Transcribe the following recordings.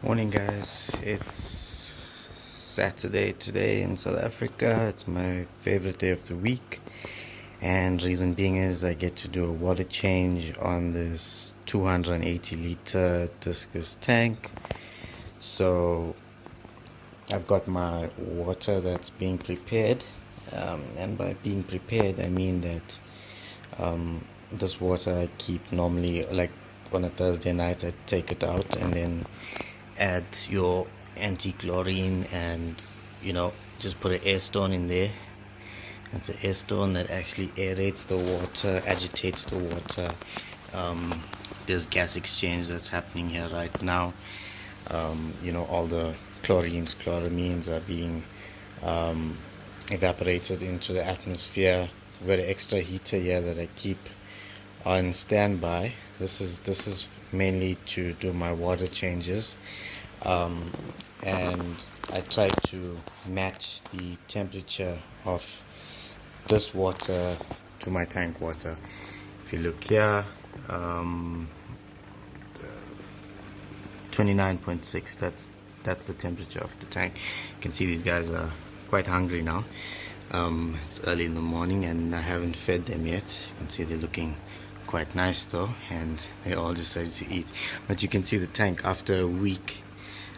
Morning, guys. It's Saturday today in South Africa. It's my favorite day of the week, and reason being is I get to do a water change on this 280 liter Discus tank. So I've got my water that's being prepared, and by being prepared, I mean that this water I keep normally, like on a Thursday night, I take it out and then add your anti-chlorine and just put an air stone in there. It's an air stone that actually aerates the water, agitates the water. There's gas exchange that's happening here right now. All the chloramines are being evaporated into the atmosphere. I've got an extra heater here that I keep on standby. This is mainly to do my water changes, and I try to match the temperature of this water to my tank water. If you look here, 29.6. That's the temperature of the tank. You can see these guys are quite hungry now. It's early in the morning and I haven't fed them yet. You can see they're looking quite nice though, and they're all just ready to eat. But you can see the tank after a week,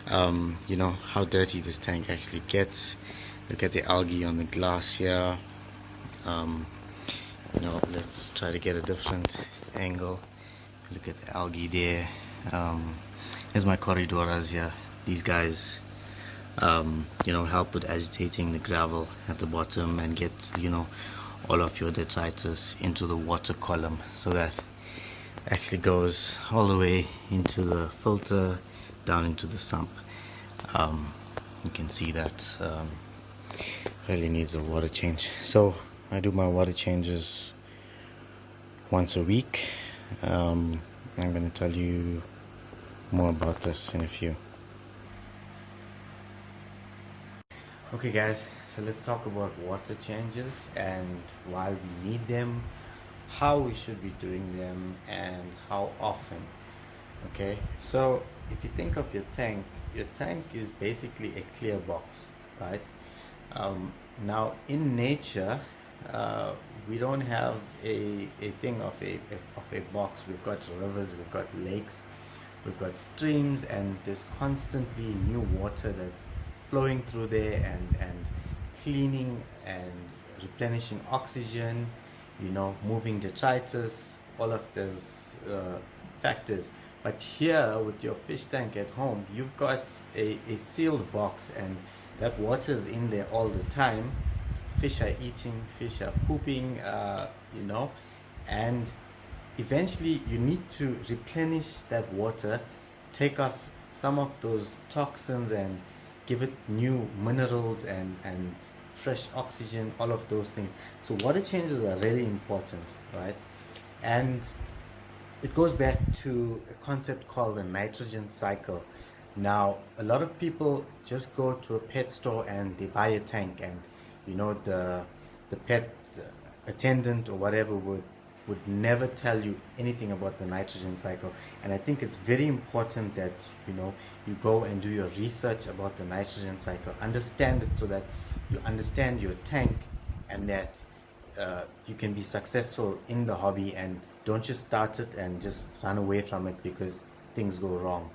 how dirty this tank actually gets. Look at the algae on the glass here. Let's try to get a different angle. Look at the algae there. Here's my corridoras here. These guys help with agitating the gravel at the bottom and get all of your detritus into the water column, so that actually goes all the way into the filter down into the sump. You can see that really needs a water change. So I do my water changes once a week. I'm going to tell you more about this in a few. Okay guys, so let's talk about water changes and why we need them, how we should be doing them, and how often. Okay, so if you think of your tank is basically a clear box, right? Now in nature, we don't have a thing of a box. We've got rivers, we've got lakes, we've got streams, and there's constantly new water that's flowing through there and cleaning and replenishing oxygen, moving detritus, all of those factors. But here with your fish tank at home, you've got a sealed box, and that water is in there all the time. Fish are eating, fish are pooping, and eventually you need to replenish that water, take off some of those toxins and give it new minerals and fresh oxygen, all of those things. So water changes are really important, right? And it goes back to a concept called the nitrogen cycle. Now, a lot of people just go to a pet store and they buy a tank, and the pet attendant or whatever would never tell you anything about the nitrogen cycle. And I think it's very important that you go and do your research about the nitrogen cycle, understand it, so that you understand your tank, and that you can be successful in the hobby, and don't just start it and just run away from it because things go wrong.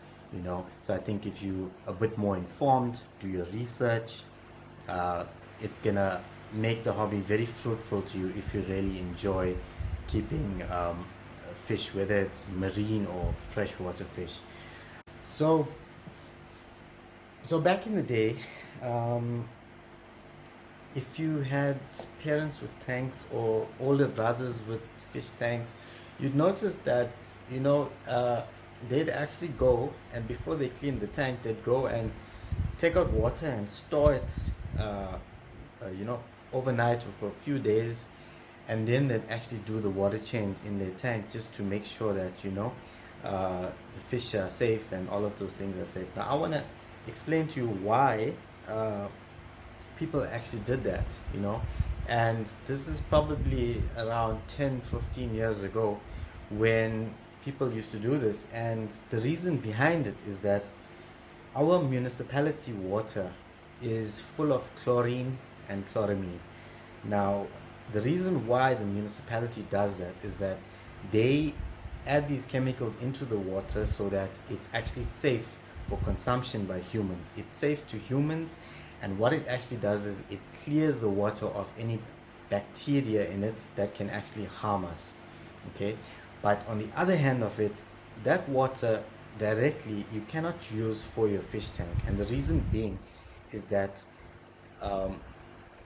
So I think if you a bit more informed, do your research, it's gonna make the hobby very fruitful to you if you really enjoy keeping fish, whether it's marine or freshwater fish. So back in the day, if you had parents with tanks or older brothers with fish tanks, you'd notice that they'd actually go, and before they clean the tank, they'd go and take out water and store it overnight or for a few days, and then they'd actually do the water change in their tank, just to make sure that the fish are safe and all of those things are safe. Now I want to explain to you why people actually did that, and this is probably around 10-15 years ago when people used to do this. And the reason behind it is that our municipality water is full of chlorine and chloramine. Now, the reason why the municipality does that is that they add these chemicals into the water so that it's actually safe for consumption by humans. It's safe to humans, and what it actually does is it clears the water of any bacteria in it that can actually harm us. Okay, but on the other hand of it, that water directly you cannot use for your fish tank, and the reason being is that um,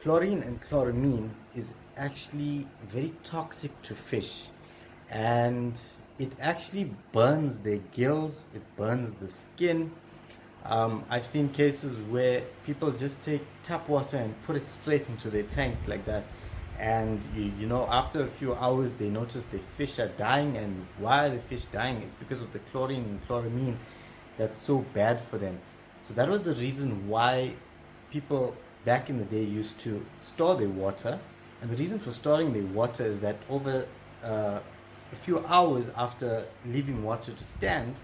chlorine and chloramine is actually very toxic to fish, and it actually burns their gills, it burns the skin. I've seen cases where people just take tap water and put it straight into their tank like that, and you know, after a few hours they notice the fish are dying. And why are the fish dying? It's because of the chlorine and chloramine that's so bad for them. So that was the reason why people back in the day used to store their water. And the reason for storing their water is that over a few hours after leaving water to stand,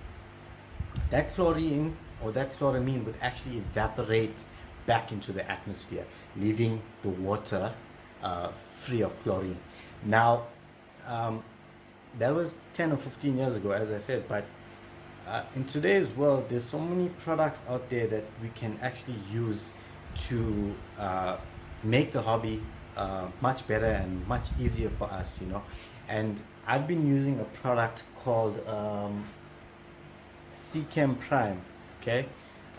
that chlorine or that chloramine would actually evaporate back into the atmosphere, leaving the water free of chlorine. Now, that was 10 or 15 years ago, as I said, but in today's world, there's so many products out there that we can actually use to make the hobby much better and much easier for us, you know. And I've been using a product called Seachem Prime. Okay,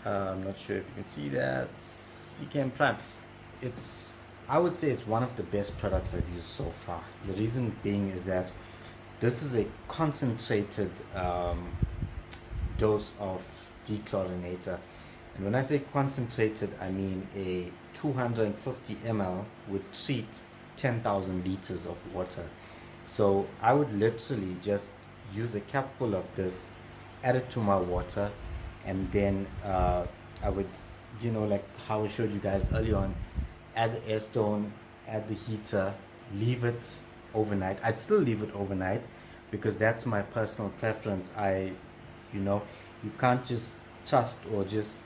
I'm not sure if you can see that. Seachem Prime. I would say it's one of the best products I've used so far. The reason being is that this is a concentrated dose of dechlorinator. And when I say concentrated, I mean a 250 ml would treat 10,000 liters of water. So I would literally just use a cap full of this, add it to my water, and then I would, you know, like how I showed you guys earlier on, add the air stone, add the heater, leave it overnight. I'd still leave it overnight because that's my personal preference. You know, you can't just trust or just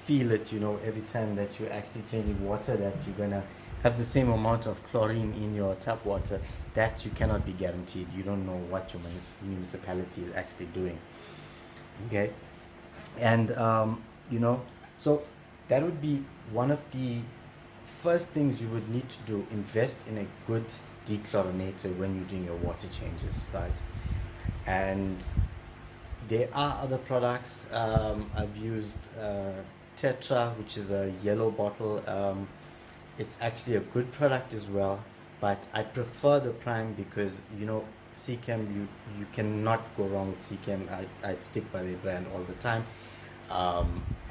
feel it, you know, every time that you're actually changing water that you're gonna have the same amount of chlorine in your tap water. That you cannot be guaranteed. You don't know what your municipality is actually doing. Okay, and you know, so that would be one of the first things you would need to do. Invest in a good dechlorinator when you're doing your water changes, right? And there are other products. I've used Tetra, which is a yellow bottle. It's actually a good product as well, but I prefer the Prime because, you know, Seachem, you cannot go wrong with Seachem. I stick by the brand all the time.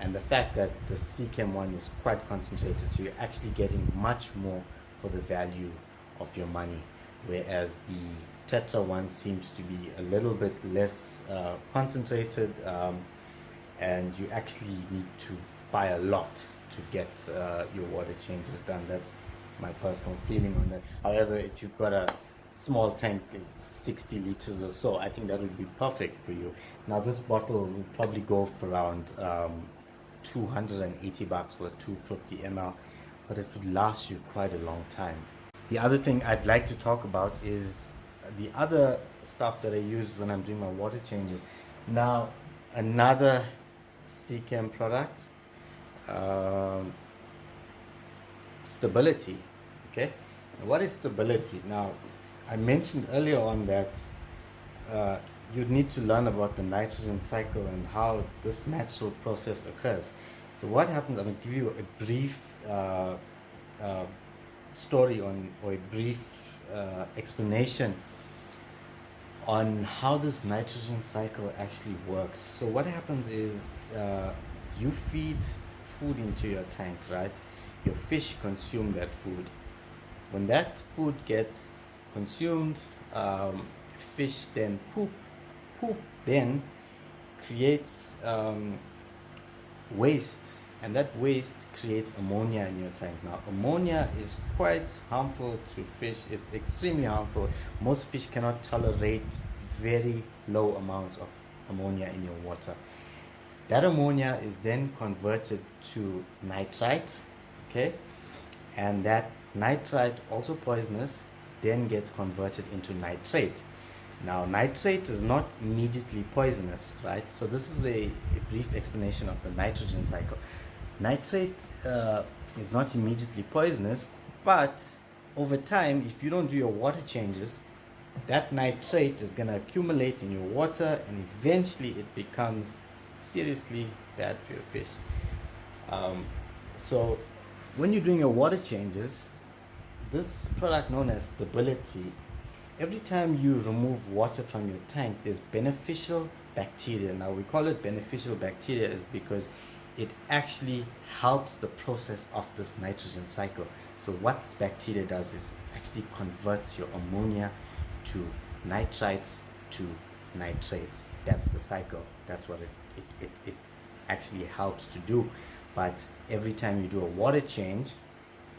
And the fact that the Seachem one is quite concentrated, so you're actually getting much more for the value of your money, whereas the Tetra one seems to be a little bit less concentrated, and you actually need to buy a lot to get your water changes done. That's my personal feeling on that. However, if you've got a small tank, 60 liters or so, I think that would be perfect for you. Now this bottle will probably go for around $280 for a 250 ml, but it would last you quite a long time. The other thing I'd like to talk about is the other stuff that I use when I'm doing my water changes. Now, another Seachem product, stability. Okay, and what is stability? Now, I mentioned earlier on that you'd need to learn about the nitrogen cycle and how this natural process occurs. So what happens, I'm going to give you a brief story on, or a brief explanation on how this nitrogen cycle actually works. So what happens is you feed food into your tank, right? Your fish consume that food. When that food gets consumed, fish then poop then creates waste, and that waste creates ammonia in your tank. Now ammonia is quite harmful to fish. It's extremely harmful. Most fish cannot tolerate very low amounts of ammonia in your water. That ammonia is then converted to nitrite, okay? And that nitrite, also poisonous, then gets converted into nitrate. Now, nitrate is not immediately poisonous, right? So this is a brief explanation of the nitrogen cycle. Nitrate is not immediately poisonous, but over time, if you don't do your water changes, that nitrate is going to accumulate in your water, and eventually it becomes seriously bad for your fish. So when you're doing your water changes, this product known as stability, every time you remove water from your tank, there's beneficial bacteria. Now we call it beneficial bacteria is because it actually helps the process of this nitrogen cycle. So what this bacteria does is actually converts your ammonia to nitrites to nitrates. That's the cycle. That's what it actually helps to do. But every time you do a water change,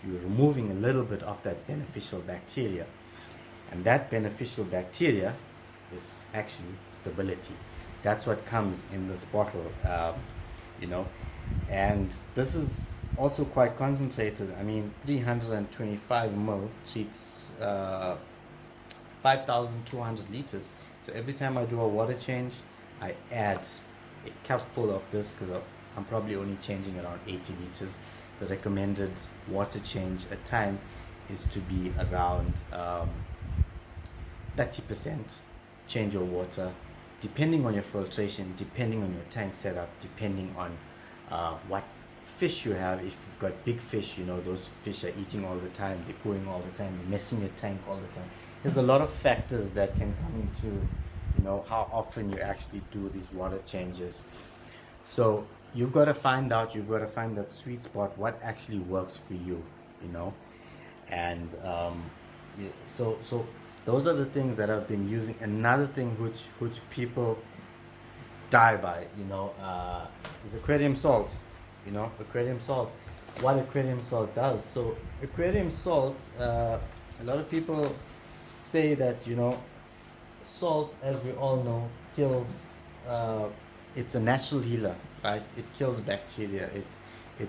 you're removing a little bit of that beneficial bacteria. And that beneficial bacteria is actually stability. That's what comes in this bottle, you know. And this is also quite concentrated. I mean, 325 ml treats 5,200 liters. So every time I do a water change, I add a cup full of this because I'm probably only changing around 80 liters. The recommended water change at time is to be around 30% change your water, depending on your filtration, depending on your tank setup, depending on what fish you have. If you've got big fish, you know, those fish are eating all the time, they're pooing all the time, they're messing your tank all the time. There's a lot of factors that can come into, you know, how often you actually do these water changes. So you've got to find out, you've got to find that sweet spot, what actually works for you, you know. And so those are the things that I've been using. Another thing which people die by, you know, is aquarium salt. You know, aquarium salt. What aquarium salt does. So aquarium salt, a lot of people say that, you know, salt, as we all know, kills. It's a natural healer, right? It kills bacteria. It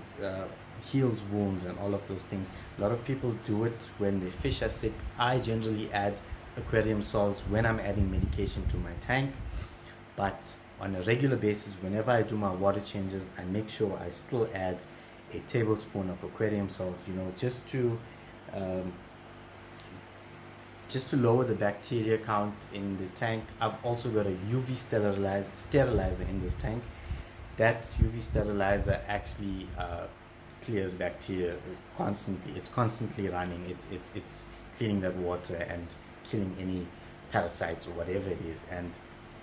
heals wounds and all of those things. A lot of people do it when their fish are sick. I generally add aquarium salts when I'm adding medication to my tank, but on a regular basis, whenever I do my water changes, I make sure I still add a tablespoon of aquarium salt, you know, just to lower the bacteria count in the tank. I've also got a UV sterilizer in this tank. That UV sterilizer actually clears bacteria constantly. It's constantly running. It's cleaning that water and killing any parasites or whatever it is. And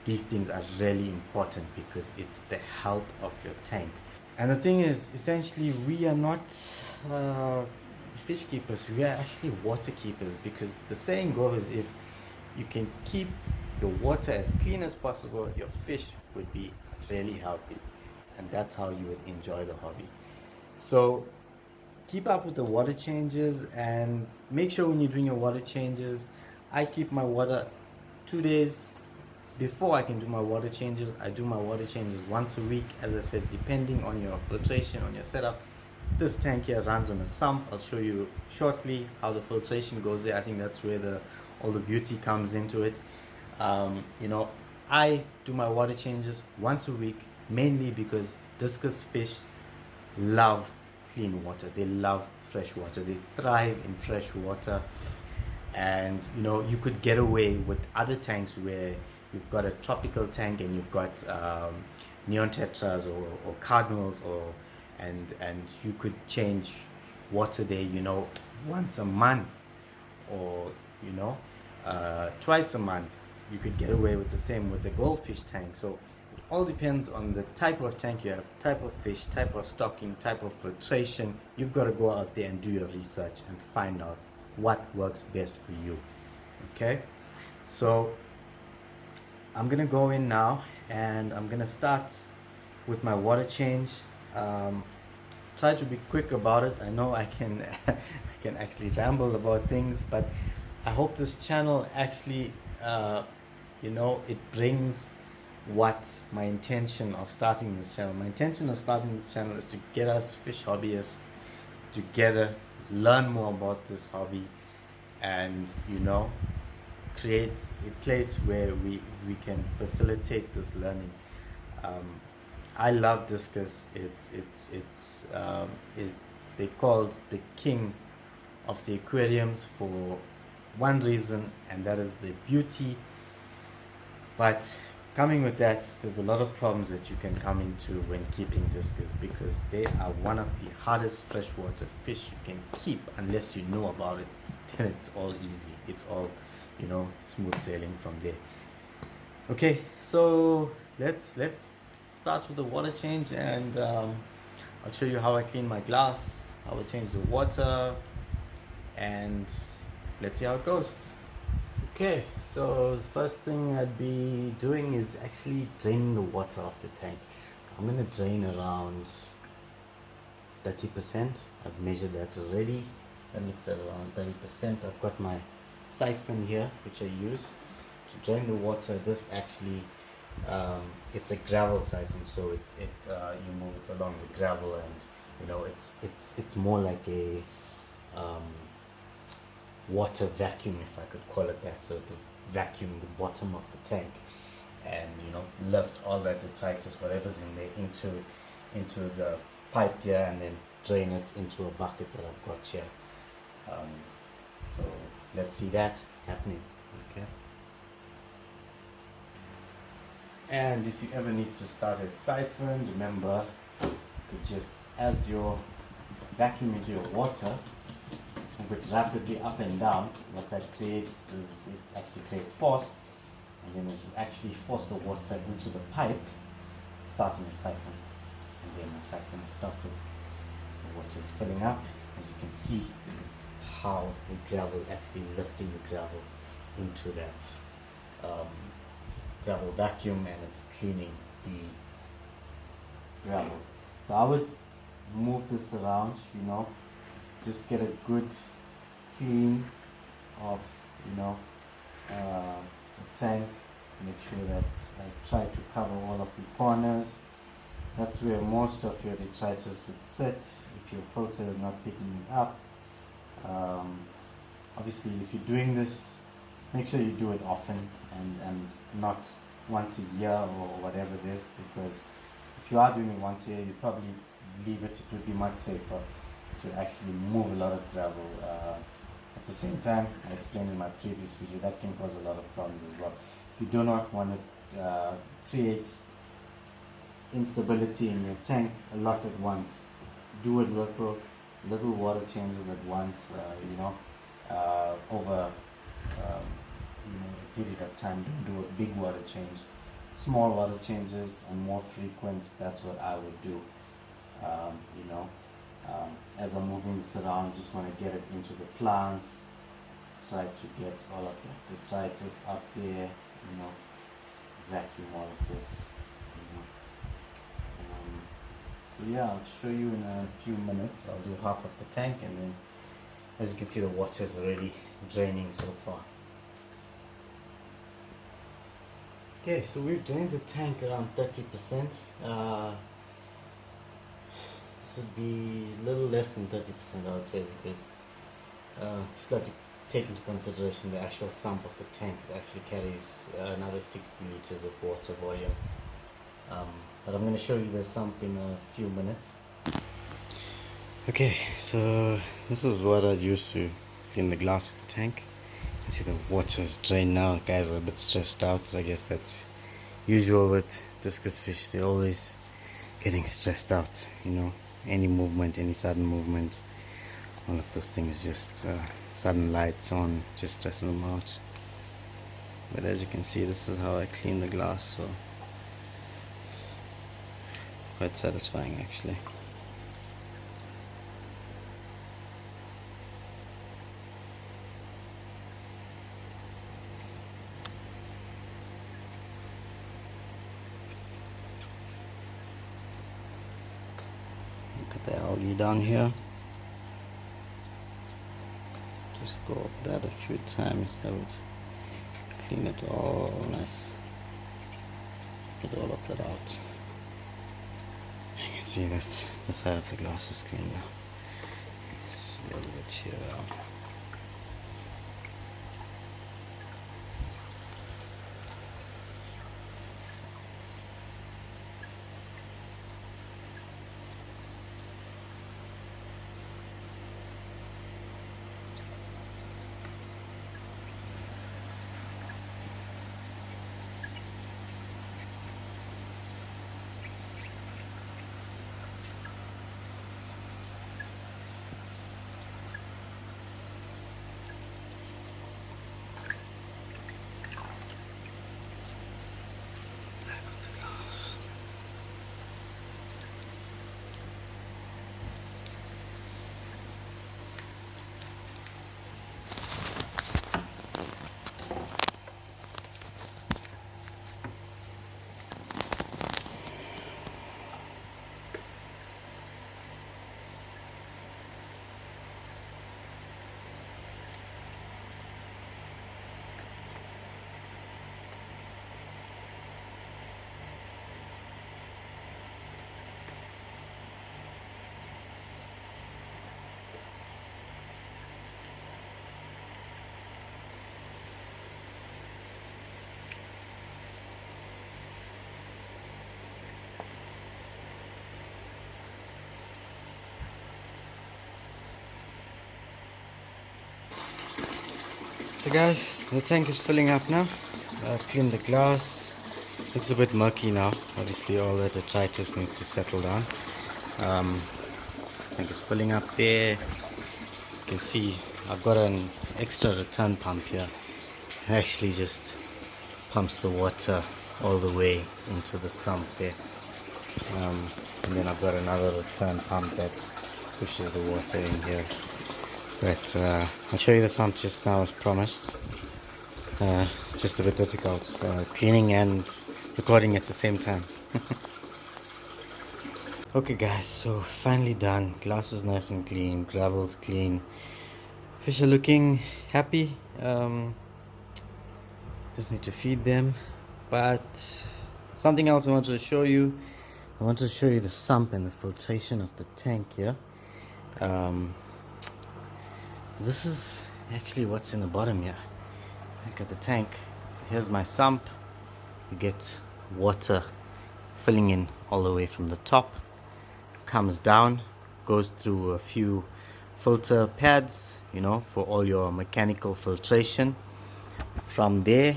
these things are really important because it's the health of your tank. And the thing is, essentially, we are not fish keepers. We are actually water keepers, because the saying goes, if you can keep your water as clean as possible, your fish would be really healthy. And that's how you would enjoy the hobby. So keep up with the water changes, and make sure when you're doing your water changes, I keep my water 2 days before I can do my water changes. I do my water changes once a week, as I said, depending on your filtration, on your setup. This tank here runs on a sump. I'll show you shortly how the filtration goes there. I think that's where all the beauty comes into it. You know, I do my water changes once a week, mainly because Discus fish love clean water. They love fresh water. They thrive in fresh water. And you know, you could get away with other tanks where you've got a tropical tank and you've got neon tetras or cardinals, and you could change water there, you know, once a month, or you know, twice a month. You could get away with the same with the goldfish tank. So it all depends on the type of tank you have, type of fish, type of stocking, type of filtration. You've got to go out there and do your research and find out what works best for you. Okay, so I'm gonna go in now and I'm gonna start with my water change. Try to be quick about it. I know I can I can actually ramble about things, but I hope this channel actually you know, it brings what my intention of starting this channel. My intention of starting this channel is to get us fish hobbyists together, learn more about this hobby, and create a place where we can facilitate this learning. I love Discus. They called the king of the aquariums for one reason, and that is the beauty. But coming with that, there's a lot of problems that you can come into when keeping Discus, because they are one of the hardest freshwater fish you can keep unless you know about it. Then it's all easy. It's all smooth sailing from there. Okay, so let's start with the water change, and I'll show you how I clean my glass, how I change the water, and let's see how it goes. Okay, so the first thing I'd be doing is actually draining the water off the tank. I'm going to drain around 30%. I've measured that already. That looks at around 30%. I've got my siphon here, which I use to drain the water. This actually, it's a gravel siphon, so you move it along the gravel, and it's more like a water vacuum, if I could call it that. So to vacuum the bottom of the tank and lift all that detritus, whatever's in there, into the pipe here, and then drain it into a bucket that I've got here. So let's see that happening. Okay. And if you ever need to start a siphon, remember you could just add your vacuum into your water, move it rapidly up and down. What that creates is it actually creates force, and then it will actually force the water into the pipe, starting a siphon. And then the siphon is started. The water is filling up. As you can see, how the gravel actually lifting the gravel into that gravel vacuum, and it's cleaning the gravel. So I would move this around, just get a good clean of the tank. Make sure that I try to cover all of the corners. That's where most of your detritus would sit if your filter is not picking it up. Obviously, if you're doing this, make sure you do it often and not once a year or whatever it is, because if you are doing it once a year, you probably leave it. It would be much safer to actually move a lot of gravel. At the same time, I explained in my previous video, that can cause a lot of problems as well. You do not want to create instability in your tank a lot at once. Do it little water changes at once, over a period of time. Don't do a big water change. Small water changes and more frequent, that's what I would do. As I'm moving this around, just want to get it into the plants, try to get all of that detritus up there, vacuum all of this. So yeah, I'll show you in a few minutes. I'll do half of the tank, and then as you can see, the water is already draining so far. Okay, so we've drained the tank around 30%. This would be a little less than 30%, I would say, because you still have to take into consideration the actual sump of the tank. It actually carries another 60 liters of water volume. But I'm going to show you the sump in a few minutes. Okay, so this is what I used to in the glass of the tank. You see the water is drained now. Guys are a bit stressed out. I guess that's usual with discus fish. They're always getting stressed out, any movement, any sudden movement, all of those things, just sudden lights on, just stressing them out. But as you can see, this is how I clean the glass, so quite satisfying actually. Look at the algae down here. Just go over that a few times. That would clean it all nice. get all of that out. You can see that the side of the glass is clean now. Just a little bit here. So guys, the tank is filling up now. I've cleaned the glass. Looks a bit murky now. Obviously all that detritus needs to settle down. Tank is filling up there. You can see I've got an extra return pump here. It actually just pumps the water all the way into the sump there. And then I've got another return pump that pushes the water in here. But I'll show you the sump just now as promised. It's just a bit difficult cleaning and recording at the same time. Okay guys, so finally done. Glass is nice and clean, gravel's clean, fish are looking happy. Just need to feed them. But something else I wanted to show you. I want to show you the sump and the filtration of the tank here. This is actually what's in the bottom here. Look at the tank. Here's my sump. You get water filling in all the way from the top, comes down, goes through a few filter pads, you know, for all your mechanical filtration. From there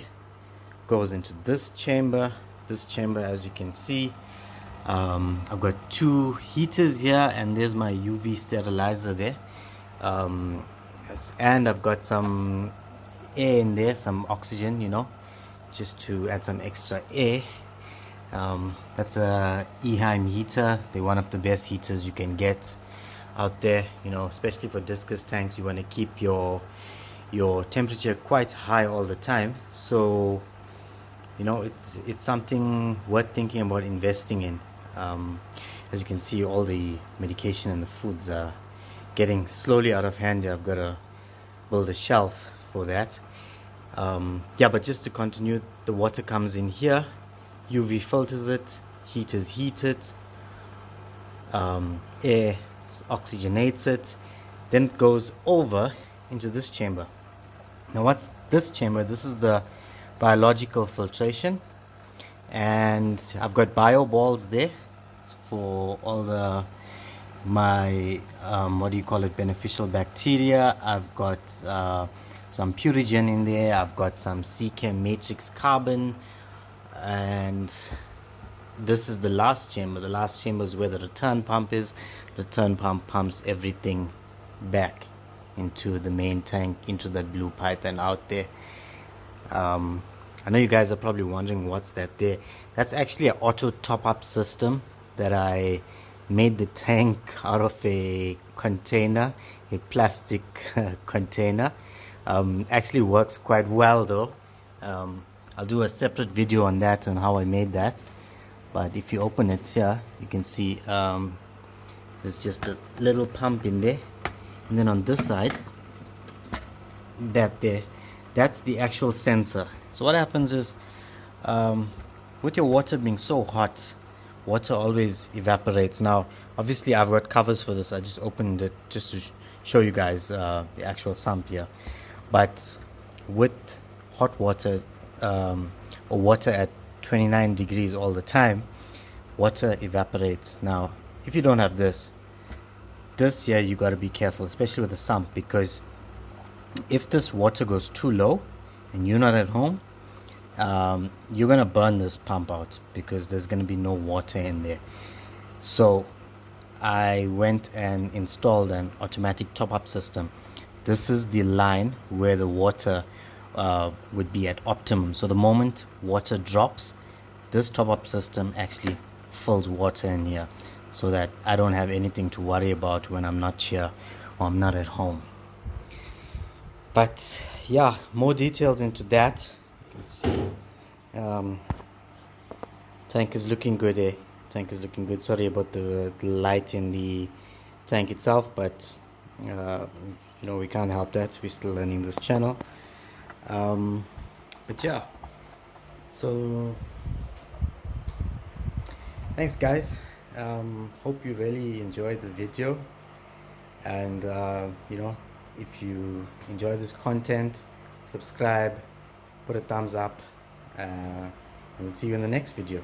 goes into this chamber. This chamber, as you can see, I've got two heaters here, and there's my UV sterilizer there. And I've got some air in there, some oxygen, you know, just to add some extra air. That's a Eheim heater. They're one of the best heaters you can get out there, you know, especially for discus tanks. You want to keep your temperature quite high all the time. So, you know, it's something worth thinking about investing in. As you can see, all the medication and the foods are getting slowly out of hand here. I've got to build a shelf for that. Yeah, but just to continue, the water comes in here, UV filters it, heaters heat it, air oxygenates it, then it goes over into this chamber. Now what's this chamber? This is the biological filtration, and I've got bio balls there for all my what do you call it, beneficial bacteria. I've got some purigen in there. I've got some CChem matrix carbon, and this is the last chamber. The last chamber is where the return pump is. The return pump pumps everything back into the main tank, into that blue pipe and out there. I know you guys are probably wondering what's that there. That's actually an auto top-up system that I made the tank out of a container, a plastic container. Actually works quite well though. I'll do a separate video on that and how I made that. But if you open it here, you can see there's just a little pump in there, and then on this side, that's the actual sensor. So what happens is, with your water being so hot, water always evaporates. Now, obviously, I've got covers for this. I just opened it just to show you guys the actual sump here. But with hot water or water at 29 degrees all the time, water evaporates. Now, if you don't have this here, you got to be careful, especially with the sump, because if this water goes too low and you're not at home, you're gonna burn this pump out because there's gonna be no water in there. So I went and installed an automatic top-up system. This is the line where the water would be at optimum. So the moment water drops, this top-up system actually fills water in here, so that I don't have anything to worry about when I'm not here or I'm not at home. But yeah, more details into that. You can see tank is looking good, eh? Tank is looking good. Sorry about the light in the tank itself, but we can't help that. We're still learning this channel. But yeah, so thanks guys. Hope you really enjoyed the video, and if you enjoy this content, subscribe, put a thumbs up, and we'll see you in the next video.